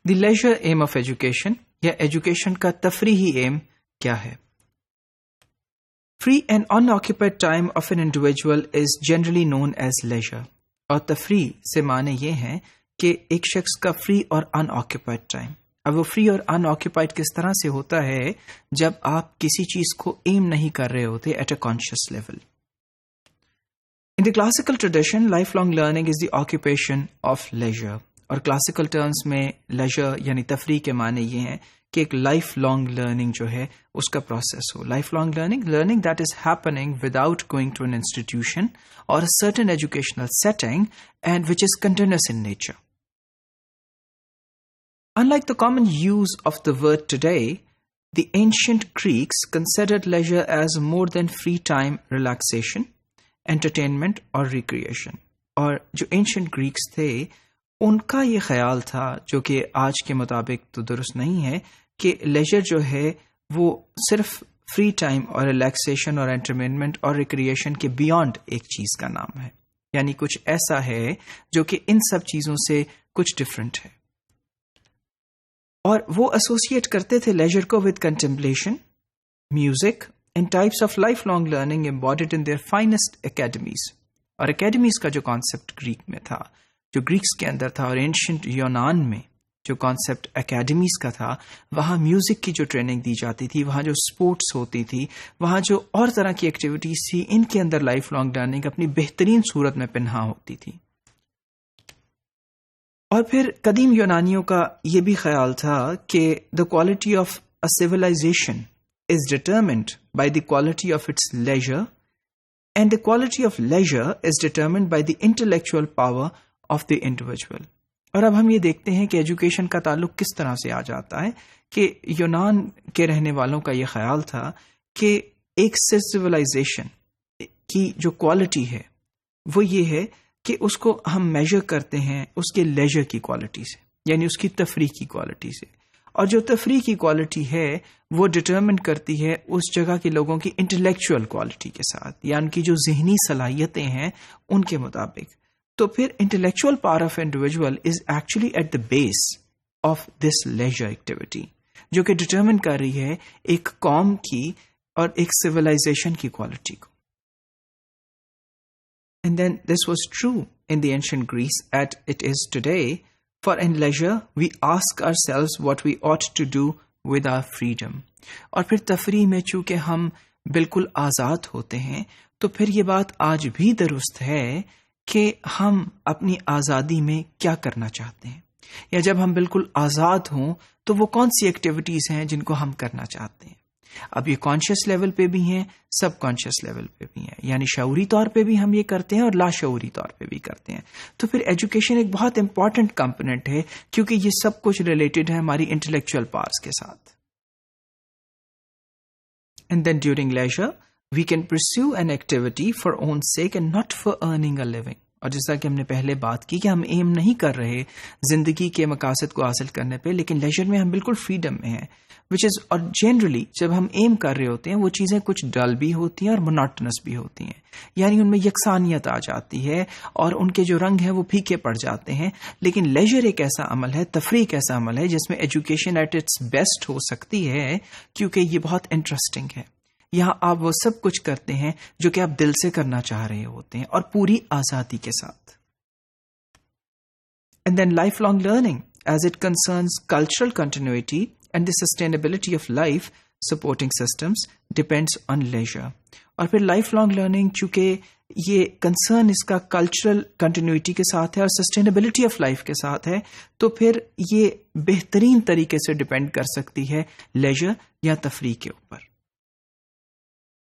The leisure aim of education یا education کا تفریحی ایم کیا ہے؟ Free and unoccupied time of an individual is generally known as leisure. اور تفریح سے معنی یہ ہے کہ ایک شخص کا فری اور ان آکوپائڈ ٹائم. اب وہ فری اور ان آکوپائڈ کس طرح سے ہوتا ہے؟ جب آپ کسی چیز کو ایم نہیں کر رہے ہوتے at a conscious level. In the classical tradition, lifelong learning is the occupation of leisure. اور کلاسیکل ٹرمز میں لیجر یعنی تفریح کے معنی یہ ہیں کہ ایک لائف لانگ لرننگ جو ہے اس کا پروسیس ہو. Life long learning that is happening without going to an institution اور certain educational setting and which is continuous in nature. Unlike the common use of the word today, the ancient Greeks considered leisure as more than free time relaxation, entertainment اور recreation. اور جو ancient Greeks تھے ان کا یہ خیال تھا جو کہ آج کے مطابق تو درست نہیں ہے کہ لیجر جو ہے وہ صرف فری ٹائم اور ریلیکسیشن اور انٹرٹینمنٹ اور ریکریشن کے بیانڈ ایک چیز کا نام ہے. یعنی کچھ ایسا ہے جو کہ ان سب چیزوں سے کچھ ڈفرینٹ ہے. اور وہ ایسوسیٹ کرتے تھے لیجر کو with contemplation, music and types of life long learning embodied in their finest academies. اور اکیڈمیز کا جو کانسیپٹ گریک میں تھا, جو گریکس کے اندر تھا, اور اینشنٹ یونان میں جو کانسیپٹ اکیڈمیز کا تھا, وہاں میوزک کی جو ٹریننگ دی جاتی تھی, وہاں جو اسپورٹس ہوتی تھی, وہاں جو اور طرح کی ایکٹیویٹیز تھی, ان کے اندر لائف لانگ لرننگ اپنی بہترین صورت میں پنہا ہوتی تھی. اور پھر قدیم یونانیوں کا یہ بھی خیال تھا کہ the quality of a civilization is determined by the quality of its leisure and the quality of leisure is determined by the intellectual power of the individual. اور اب ہم یہ دیکھتے ہیں کہ ایجوکیشن کا تعلق کس طرح سے آ جاتا ہے کہ یونان کے رہنے والوں کا یہ خیال تھا کہ ایک سویلائزیشن کی جو کوالٹی ہے وہ یہ ہے کہ اس کو ہم میجر کرتے ہیں اس کے لیجر کی کوالٹی سے, یعنی اس کی تفریح کی کوالٹی سے. اور جو تفریح کی کوالٹی ہے وہ ڈٹرمن کرتی ہے اس جگہ کے لوگوں کی انٹلیکچوئل کوالٹی کے ساتھ, یا ان کی جو ذہنی صلاحیتیں ہیں ان کے مطابق. تو پھر intellectual power of individual is actually at the base of this leisure activity, جو کہ ڈٹرمن کر رہی ہے ایک قوم کی اور ایک سویلائزیشن کی کوالٹی کو. And then this was true in the ancient Greece as it is today. For in leisure, we ask ourselves what we ought to do with our freedom. اور پھر تفریح میں چونکہ ہم بالکل آزاد ہوتے ہیں تو پھر یہ بات آج بھی درست ہے کہ ہم اپنی آزادی میں کیا کرنا چاہتے ہیں, یا جب ہم بالکل آزاد ہوں تو وہ کون سی ایکٹیویٹیز ہیں جن کو ہم کرنا چاہتے ہیں. اب یہ کانشیس لیول پہ بھی ہیں, سب کانشیس لیول پہ بھی ہیں, یعنی شعوری طور پہ بھی ہم یہ کرتے ہیں اور لاشعوری طور پہ بھی کرتے ہیں. تو پھر ایجوکیشن ایک بہت امپورٹنٹ کمپوننٹ ہے کیونکہ یہ سب کچھ ریلیٹڈ ہے ہماری انٹلیکچوئل پاورز کے ساتھ. And then during leisure we can perceive an activity for own sake and not for earning a living. اور جیسا کہ ہم نے پہلے بات کی کہ ہم ایم نہیں کر رہے زندگی کے مقاصد کو حاصل کرنے پہ, لیکن لیجر میں ہم بالکل فریڈم میں ہیں which is, اور جنرلی جب ہم ایم کر رہے ہوتے ہیں وہ چیزیں کچھ ڈل بھی ہوتی ہیں اور مونوٹنس بھی ہوتی ہیں, یعنی ان میں یکسانیت آ جاتی ہے اور ان کے جو رنگ ہیں وہ پھیکے پڑ جاتے ہیں. لیکن لیجر ایک ایسا عمل ہے, تفریح ایک ایسا عمل ہے جس میں ایجوکیشن ایٹ اٹس بیسٹ ہو سکتی ہے کیونکہ یہ بہت انٹرسٹنگ ہے. یہاں آپ وہ سب کچھ کرتے ہیں جو کہ آپ دل سے کرنا چاہ رہے ہوتے ہیں اور پوری آزادی کے ساتھ. And then life long learning as it concerns cultural continuity and the sustainability of life supporting systems depends on leisure. اور پھر لائف لانگ لرننگ چونکہ یہ کنسرن اس کا کلچرل کنٹینیوٹی کے ساتھ ہے اور سسٹینیبلٹی آف لائف کے ساتھ ہے, تو پھر یہ بہترین طریقے سے ڈپینڈ کر سکتی ہے لیجر یا تفریح کے اوپر.